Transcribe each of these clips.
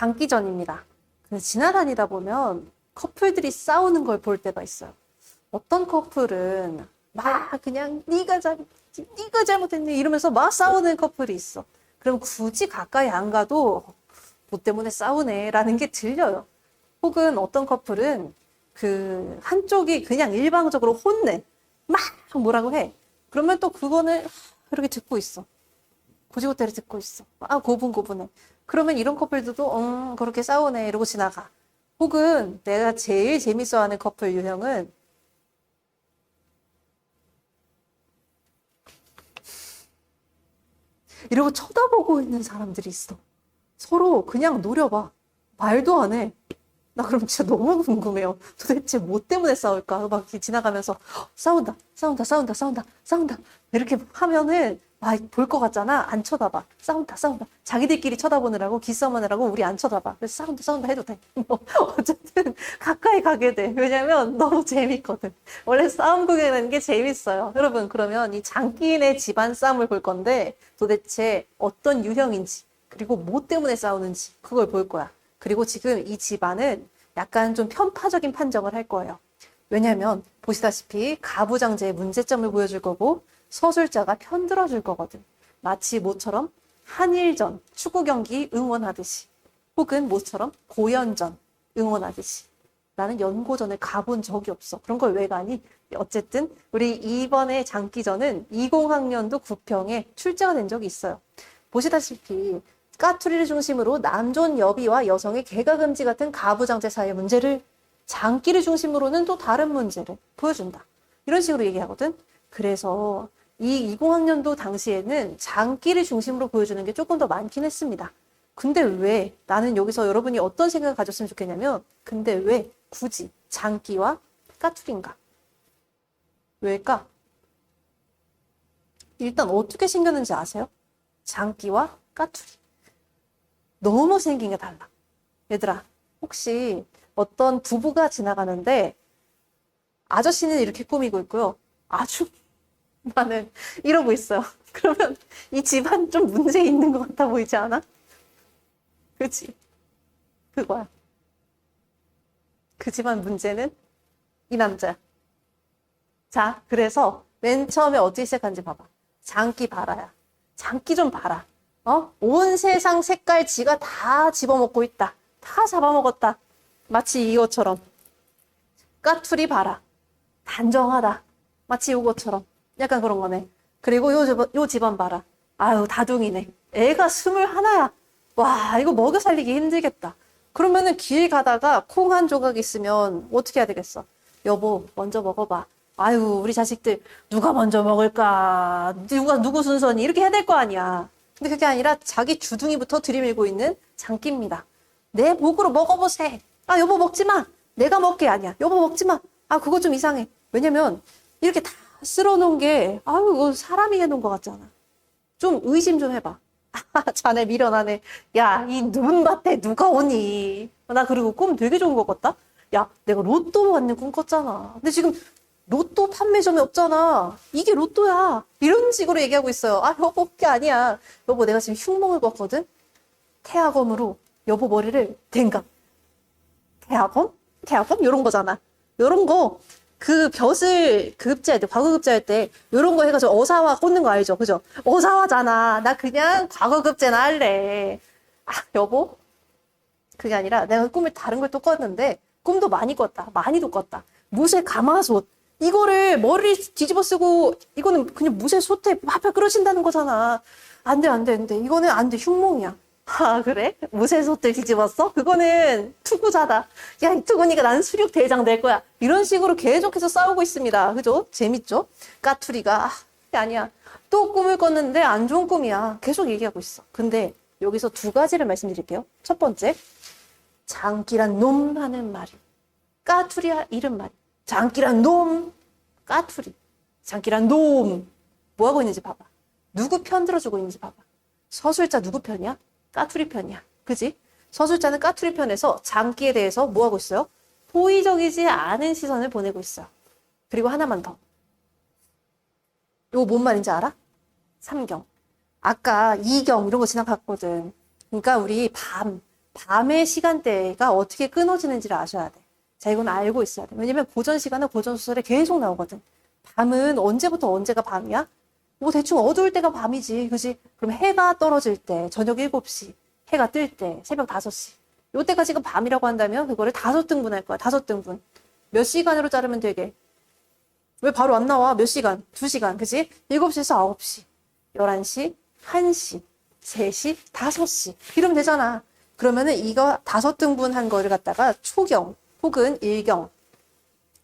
장기전입니다. 근데 지나다니다 보면 커플들이 싸우는 걸 볼 때가 있어요. 어떤 커플은 막 그냥 네가 잘못했니 이러면서 막 싸우는 커플이 있어. 그럼 굳이 가까이 안 가도 뭐 때문에 싸우네 라는 게 들려요. 혹은 어떤 커플은 그 한쪽이 그냥 일방적으로 혼내. 막 뭐라고 해. 그러면 또 그거는 이렇게 듣고 있어. 고지고대로 듣고 있어. 아, 고분고분해. 그러면 이런 커플들도 그렇게 싸우네 이러고 지나가. 혹은 내가 제일 재밌어하는 커플 유형은 이러고 쳐다보고 있는 사람들이 있어. 서로 그냥 노려봐. 말도 안 해. 나 그럼 진짜 너무 궁금해요. 도대체 뭐 때문에 싸울까? 막 이렇게 지나가면서 싸운다, 싸운다, 싸운다, 싸운다, 싸운다. 이렇게 하면은 볼 것 같잖아. 안 쳐다봐. 싸운다, 싸운다. 자기들끼리 쳐다보느라고 기싸움하느라고 우리 안 쳐다봐. 그래서 싸운다, 싸운다 해도 돼. 뭐 어쨌든 가까이 가게 돼. 왜냐면 너무 재밌거든. 원래 싸움 구경하는 게 재밌어요. 여러분 그러면 이 장기인의 집안 싸움을 볼 건데 도대체 어떤 유형인지 그리고 뭐 때문에 싸우는지 그걸 볼 거야. 그리고 지금 이 집안은 약간 좀 편파적인 판정을 할 거예요. 왜냐하면 보시다시피 가부장제의 문제점을 보여줄 거고 서술자가 편들어줄 거거든. 마치 뭐처럼 한일전 축구 경기 응원하듯이 혹은 뭐처럼 고연전 응원하듯이 나는 연고전을 가본 적이 없어. 그런 걸 왜 가니? 어쨌든 우리 이번에 장기전은 20학년도 9평에 출제가 된 적이 있어요. 보시다시피 까투리를 중심으로 남존 여비와 여성의 개가금지 같은 가부장제 사이의 문제를 장기를 중심으로는 또 다른 문제를 보여준다. 이런 식으로 얘기하거든. 그래서 이 20학년도 당시에는 장기를 중심으로 보여주는 게 조금 더 많긴 했습니다. 근데 왜 나는 여기서 여러분이 어떤 생각을 가졌으면 좋겠냐면 근데 왜 굳이 장기와 까투리인가? 왜일까? 일단 어떻게 생겼는지 아세요? 장기와 까투리. 너무 생긴 게 달라. 얘들아, 혹시 어떤 부부가 지나가는데 아저씨는 이렇게 꾸미고 있고요. 아줌마는 이러고 있어요. 그러면 이 집안 좀 문제 있는 것 같아 보이지 않아? 그치? 그거야. 그 집안 문제는 이 남자야. 자, 그래서 맨 처음에 어떻게 시작한지 봐봐. 장기 봐라야. 장기 좀 봐라. 온 세상 색깔 지가 다 집어먹고 있다. 다 잡아먹었다. 마치 이것처럼. 까투리 봐라. 단정하다. 마치 이것처럼. 약간 그런 거네. 그리고 요 집안 봐라. 아유, 다둥이네. 애가 21야. 와, 이거 먹여 살리기 힘들겠다. 그러면은 길 가다가 콩 한 조각 있으면 어떻게 해야 되겠어? 여보, 먼저 먹어봐. 아유, 우리 자식들 누가 먼저 먹을까? 누구 순서니? 이렇게 해야 될 거 아니야. 근데 그게 아니라 자기 주둥이부터 들이밀고 있는 장기입니다. 내 목으로 먹어보세. 아, 여보 먹지 마. 내가 먹게 아니야. 여보 먹지 마. 아, 그거 좀 이상해. 왜냐면 이렇게 다 쓸어놓은 게 아유, 이거 사람이 해놓은 것 같잖아. 좀 의심 좀 해봐. 아, 자네 미련하네. 야, 이 눈밭에 누가 오니? 나 그리고 꿈 되게 좋은 거 같다. 야, 내가 로또 받는 꿈 꿨잖아. 근데 지금 로또 판매점이 없잖아. 이게 로또야. 이런 식으로 얘기하고 있어요. 아, 여보, 그게 아니야. 여보, 내가 지금 흉몽을 꿨거든? 태아검으로 여보 머리를 댕강. 태아검? 태아검? 요런 거잖아. 요런 거. 그 벼슬 급제할 때, 과거급제할 때, 요런 거 해가지고 어사화 꽂는 거 알죠? 그죠? 어사화잖아. 나 그냥 과거급제나 할래. 아, 여보? 그게 아니라 내가 꿈을 다른 걸 또 꿨는데, 꿈도 많이 꿨다. 많이도 꿨다. 무쇠 가마솥. 이거를 머리를 뒤집어 쓰고 이거는 그냥 무쇠 솥에 밥을 끓여진다는 거잖아. 안 돼, 안 돼, 안 돼. 이거는 안 돼. 흉몽이야. 아, 그래? 무쇠 솥을 뒤집었어? 그거는 투구자다. 야, 이 투구니까 나는 수륙 대장 될 거야. 이런 식으로 계속해서 싸우고 있습니다. 그죠? 재밌죠? 까투리가 그게 아니야. 또 꿈을 꿨는데 안 좋은 꿈이야. 계속 얘기하고 있어. 근데 여기서 두 가지를 말씀드릴게요. 첫 번째, 장기란 놈 하는 말이 까투리야 이런 말이 장기란 놈, 까투리. 장기란 놈. 뭐 하고 있는지 봐봐. 누구 편 들어주고 있는지 봐봐. 서술자 누구 편이야? 까투리 편이야. 그지? 서술자는 까투리 편에서 장기에 대해서 뭐 하고 있어요? 호의적이지 않은 시선을 보내고 있어요. 그리고 하나만 더. 이거 뭔 말인지 알아? 삼경. 아까 이경 이런 거 지나갔거든. 그러니까 우리 밤의 시간대가 어떻게 끊어지는지를 아셔야 돼. 자, 이건 알고 있어야 돼. 왜냐면 고전 시간은 고전 소설에 계속 나오거든. 밤은 언제부터 언제가 밤이야? 뭐 대충 어두울 때가 밤이지. 그지? 그럼 해가 떨어질 때, 저녁 7시, 해가 뜰 때, 새벽 5시. 요때까지가 밤이라고 한다면 그거를 5등분 할 거야. 5등분. 몇 시간으로 자르면 되게? 왜 바로 안 나와? 몇 시간? 2시간. 그지? 7시에서 9시, 11시, 1시, 3시, 5시. 이러면 되잖아. 그러면은 이거 5등분 한 거를 갖다가 초경, 혹은 1경,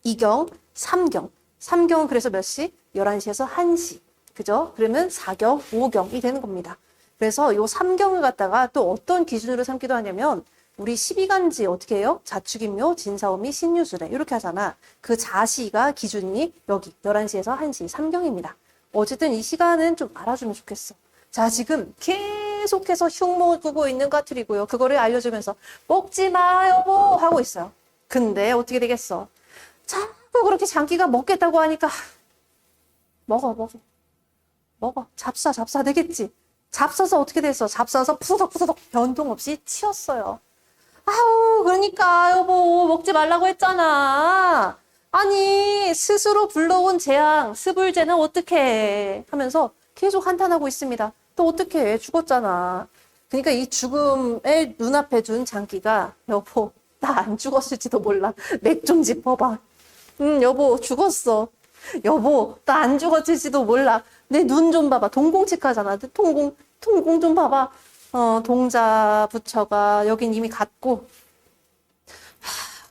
2경, 3경. 3경은 그래서 몇 시? 11시에서 1시. 그죠? 그러면 4경, 5경이 되는 겁니다. 그래서 요 3경을 갖다가 또 어떤 기준으로 삼기도 하냐면 우리 12간지 어떻게 해요? 자축인묘, 진사오미, 신유술에 이렇게 하잖아. 그 자시가 기준이 여기 11시에서 1시 3경입니다. 어쨌든 이 시간은 좀 알아주면 좋겠어. 자, 지금 계속해서 흉 먹고 있는 까투리고요. 그거를 알려주면서 먹지 마 여보 하고 있어요. 근데 어떻게 되겠어? 자꾸 그렇게 장기가 먹겠다고 하니까 먹어. 잡사 되겠지. 잡사서 어떻게 됐어? 잡사서 푸석푸석 변동 없이 치웠어요. 아우, 그러니까 여보 먹지 말라고 했잖아. 아니 스스로 불러온 재앙 스불제는 어떻게 해? 하면서 계속 한탄하고 있습니다. 또 어떻게 해? 죽었잖아. 그러니까 이 죽음의 눈앞에 둔 장기가 여보 나 안 죽었을지도 몰라. 맥 좀 짚어봐. 여보 죽었어. 여보 나 안 죽었을지도 몰라. 내 눈 좀 봐봐. 동공측하잖아. 동공 좀 봐봐. 동자 부처가 여긴 이미 갔고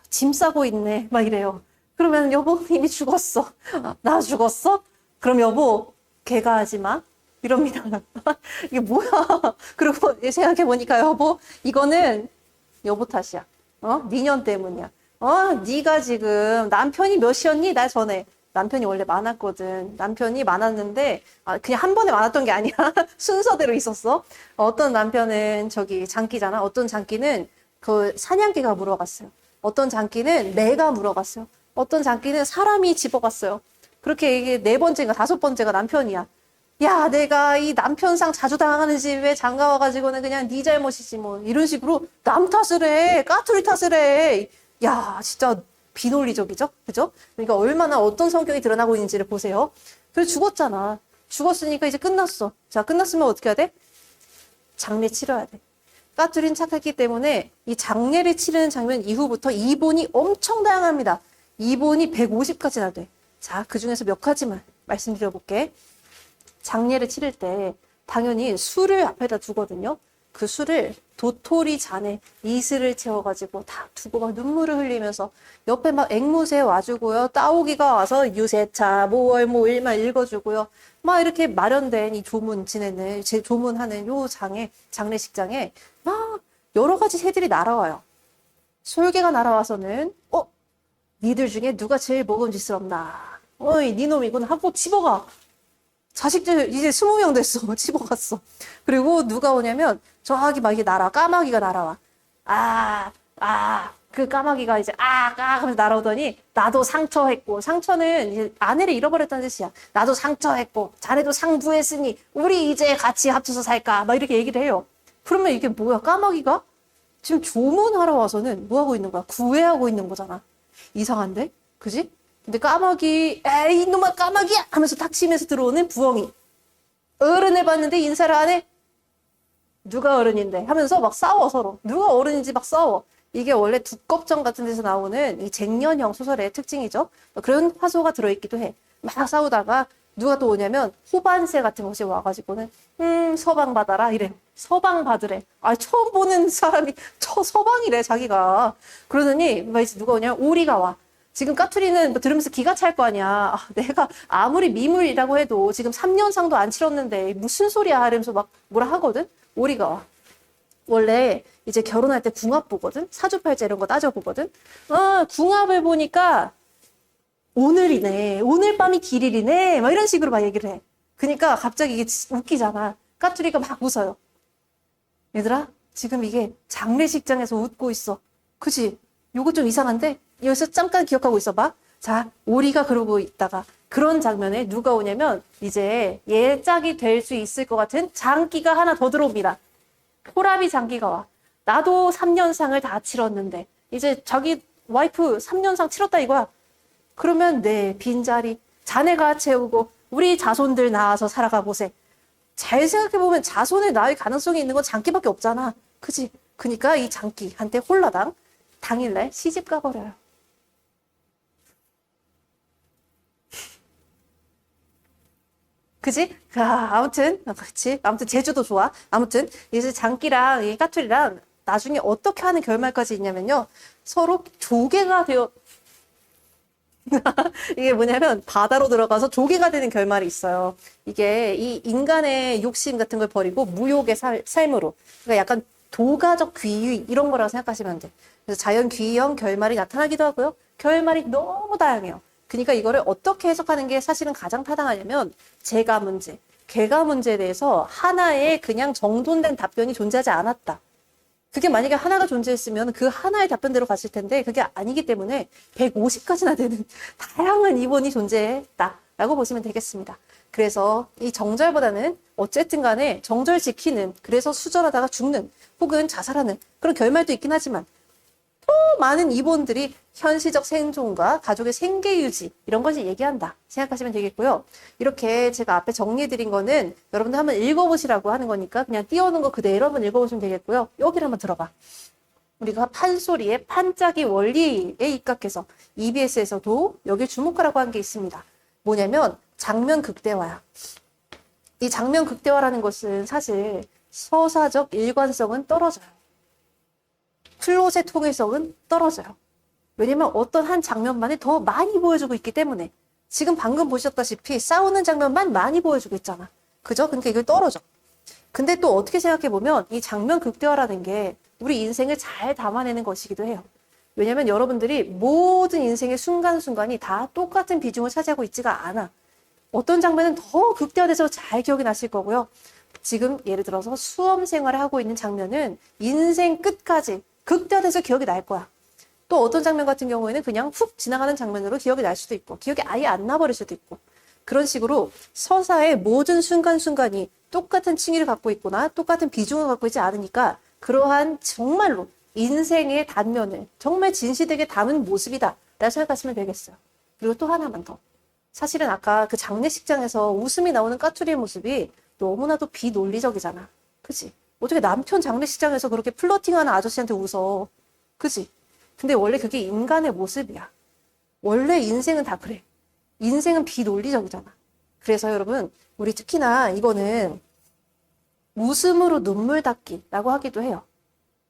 짐 싸고 있네. 막 이래요. 그러면 여보 이미 죽었어. 나 죽었어? 그럼 여보 개가하지 마. 이럽니다. 이게 뭐야? 그리고 생각해보니까 여보 이거는 여보 탓이야. 니년 때문이야. 네가 지금 남편이 몇이었니? 나 전에 남편이 원래 많았거든. 남편이 많았는데 그냥 한 번에 많았던 게 아니야. 순서대로 있었어. 어떤 남편은 저기 장기잖아. 어떤 장기는 그 사냥개가 물어갔어요. 어떤 장기는 매가 물어갔어요. 어떤 장기는 사람이 집어갔어요. 그렇게 이게 4번째인가 5번째가 남편이야. 야, 내가 이 남편상 자주 당하는 집에 장가 와가지고는 그냥 네 잘못이지 뭐 이런 식으로 남 탓을 해. 까투리 탓을 해. 야, 진짜 비논리적이죠? 그죠? 그러니까 얼마나 어떤 성격이 드러나고 있는지를 보세요. 그래서 죽었잖아. 죽었으니까 이제 끝났어. 자, 끝났으면 어떻게 해야 돼? 장례 치러야 돼. 까투리는 착했기 때문에 이 장례를 치르는 장면 이후부터 이본이 엄청 다양합니다. 이본이 150가지나 돼. 자, 그 중에서 몇 가지만 말씀드려볼게. 장례를 치를 때 당연히 술을 앞에다 두거든요. 그 술을 도토리 잔에 이슬을 채워가지고 다 두고 막 눈물을 흘리면서 옆에 막 앵무새 와주고요. 따오기가 와서 유세차, 모월모 일만 읽어주고요. 막 이렇게 마련된 이 조문 지내는, 제 조문하는 요 장례식장에 막 여러 가지 새들이 날아와요. 솔개가 날아와서는 니들 중에 누가 제일 먹음직스럽나? 어이, 니놈이군 하고 집어가. 자식들 이제 20명 됐어. 집어갔어. 그리고 누가 오냐면 저기 막 이게 까마귀가 날아와. 그 까마귀가 이제 하면서 날아오더니 나도 상처했고, 상처는 이제 아내를 잃어버렸다는 뜻이야. 나도 상처했고 자네도 상부했으니 우리 이제 같이 합쳐서 살까? 막 이렇게 얘기를 해요. 그러면 이게 뭐야? 까마귀가 지금 조문하러 와서는 뭐 하고 있는 거야? 구애하고 있는 거잖아. 이상한데? 그지? 근데 까마귀, 에이, 이놈아 까마귀야! 하면서 탁 치면서 들어오는 부엉이. 어른을 봤는데 인사를 안 해? 누가 어른인데? 하면서 막 싸워, 서로. 누가 어른인지 막 싸워. 이게 원래 두껍정 같은 데서 나오는 이 쟁년형 소설의 특징이죠. 그런 화소가 들어있기도 해. 막 싸우다가 누가 또 오냐면 호반새 같은 것이 와가지고는 서방 받아라 이래. 서방 받으래. 처음 보는 사람이 서방이래 자기가. 그러더니 막 이제 누가 오냐면 오리가 와. 지금 까투리는 들으면서 기가 찰 거 아니야. 내가 아무리 미물이라고 해도 지금 3년상도 안 치렀는데 무슨 소리야 이러면서 막 뭐라 하거든. 오리가 와. 원래 이제 결혼할 때 궁합 보거든. 사주팔자 이런 거 따져보거든. 궁합을 보니까 오늘이네. 오늘 밤이 길일이네. 막 이런 식으로 막 얘기를 해. 그러니까 갑자기 이게 웃기잖아. 까투리가 막 웃어요. 얘들아, 지금 이게 장례식장에서 웃고 있어. 그치? 요거 좀 이상한데? 여기서 잠깐 기억하고 있어봐. 자, 오리가 그러고 있다가 그런 장면에 누가 오냐면 이제 예짝이 될 수 있을 것 같은 장기가 하나 더 들어옵니다. 호라비 장기가 와. 나도 3년상을 다 치렀는데 이제 자기 와이프 3년상 치렀다 이거야. 그러면 내 빈자리 자네가 채우고 우리 자손들 낳아서 살아가 보세. 잘 생각해보면 자손을 낳을 가능성이 있는 건 장기밖에 없잖아. 그치? 그러니까 이 장기한테 홀라당 당일날 시집 가버려요. 그지? 아무튼, 그치? 아무튼 제주도 좋아. 아무튼 이제 장기랑 이 까투리랑 나중에 어떻게 하는 결말까지 있냐면요. 서로 조개가 되어 이게 뭐냐면 바다로 들어가서 조개가 되는 결말이 있어요. 이게 이 인간의 욕심 같은 걸 버리고 무욕의 삶으로. 그러니까 약간 도가적 귀의 이런 거라고 생각하시면 돼. 그래서 자연 귀형 결말이 나타나기도 하고요. 결말이 너무 다양해요. 그러니까 이거를 어떻게 해석하는 게 사실은 가장 타당하냐면 재가 문제, 개가 문제에 대해서 하나의 그냥 정돈된 답변이 존재하지 않았다. 그게 만약에 하나가 존재했으면 그 하나의 답변대로 갔을 텐데 그게 아니기 때문에 150가지나 되는 다양한 이론이 존재했다라고 보시면 되겠습니다. 그래서 이 정절보다는 어쨌든 간에 정절 지키는, 그래서 수절하다가 죽는 혹은 자살하는 그런 결말도 있긴 하지만 또 많은 이론들이 현시적 생존과 가족의 생계 유지 이런 것을 얘기한다 생각하시면 되겠고요. 이렇게 제가 앞에 정리해드린 거는 여러분들 한번 읽어보시라고 하는 거니까 그냥 띄워놓은 거 그대로 한번 읽어보시면 되겠고요. 여기를 한번 들어봐. 우리가 판소리의 판짜기 원리에 입각해서 EBS에서도 여기 주목하라고 한 게 있습니다. 뭐냐면 장면 극대화야. 이 장면 극대화라는 것은 사실 서사적 일관성은 떨어져요. 플롯의 통일성은 떨어져요. 왜냐면 어떤 한 장면만을 더 많이 보여주고 있기 때문에. 지금 방금 보셨다시피 싸우는 장면만 많이 보여주고 있잖아. 그죠? 그러니까 이걸 떨어져. 근데 또 어떻게 생각해보면 이 장면 극대화라는 게 우리 인생을 잘 담아내는 것이기도 해요. 왜냐면 여러분들이 모든 인생의 순간순간이 다 똑같은 비중을 차지하고 있지가 않아. 어떤 장면은 더 극대화돼서 잘 기억이 나실 거고요. 지금 예를 들어서 수험 생활을 하고 있는 장면은 인생 끝까지 극대화돼서 기억이 날 거야. 또 어떤 장면 같은 경우에는 그냥 훅 지나가는 장면으로 기억이 날 수도 있고 기억이 아예 안 나버릴 수도 있고 그런 식으로 서사의 모든 순간순간이 똑같은 층위를 갖고 있거나 똑같은 비중을 갖고 있지 않으니까 그러한 정말로 인생의 단면을 정말 진실되게 담은 모습이다 라고 생각하시면 되겠어요. 그리고 또 하나만 더. 사실은 아까 그 장례식장에서 웃음이 나오는 까투리의 모습이 너무나도 비논리적이잖아. 그치? 어떻게 남편 장례식장에서 그렇게 플러팅하는 아저씨한테 웃어. 그치? 근데 원래 그게 인간의 모습이야. 원래 인생은 다 그래. 인생은 비논리적이잖아. 그래서 여러분, 우리 특히나 이거는 웃음으로 눈물 닦기라고 하기도 해요.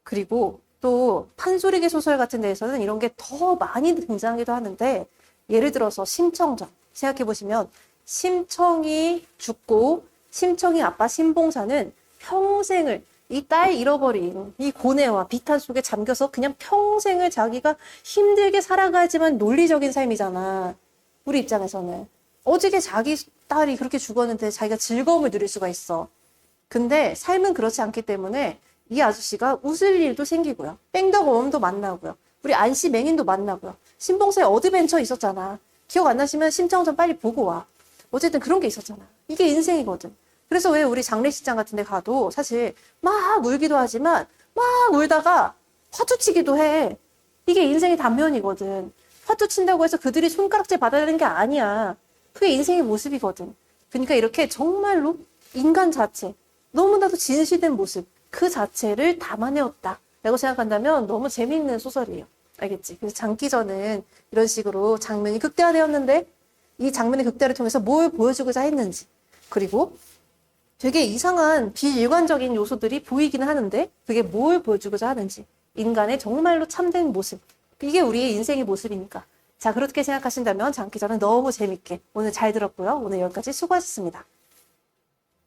그리고 또 판소리계 소설 같은 데에서는 이런 게 더 많이 등장하기도 하는데 예를 들어서 심청전 생각해보시면 심청이 죽고 심청이 아빠 신봉사는 평생을 이 딸 잃어버린 이 고뇌와 비탄 속에 잠겨서 그냥 평생을 자기가 힘들게 살아가지만 논리적인 삶이잖아. 우리 입장에서는. 어떻게 자기 딸이 그렇게 죽었는데 자기가 즐거움을 누릴 수가 있어. 근데 삶은 그렇지 않기 때문에 이 아저씨가 웃을 일도 생기고요. 뺑덕어멈도 만나고요. 우리 안씨 맹인도 만나고요. 신봉사에 어드벤처 있었잖아. 기억 안 나시면 심청전 빨리 보고 와. 어쨌든 그런 게 있었잖아. 이게 인생이거든. 그래서 왜 우리 장례식장 같은 데 가도 사실 막 울기도 하지만 막 울다가 화투 치기도 해. 이게 인생의 단면이거든. 화투 친다고 해서 그들이 손가락질 받아야 되는 게 아니야. 그게 인생의 모습이거든. 그러니까 이렇게 정말로 인간 자체, 너무나도 진실된 모습, 그 자체를 담아내었다 라고 생각한다면 너무 재미있는 소설이에요. 알겠지? 그래서 장기전은 이런 식으로 장면이 극대화되었는데 이 장면의 극대화를 통해서 뭘 보여주고자 했는지, 그리고 되게 이상한 비일관적인 요소들이 보이기는 하는데 그게 뭘 보여주고자 하는지, 인간의 정말로 참된 모습, 이게 우리의 인생의 모습이니까. 자, 그렇게 생각하신다면 장기전은 너무 재밌게 오늘 잘 들었고요. 오늘 여기까지 수고하셨습니다.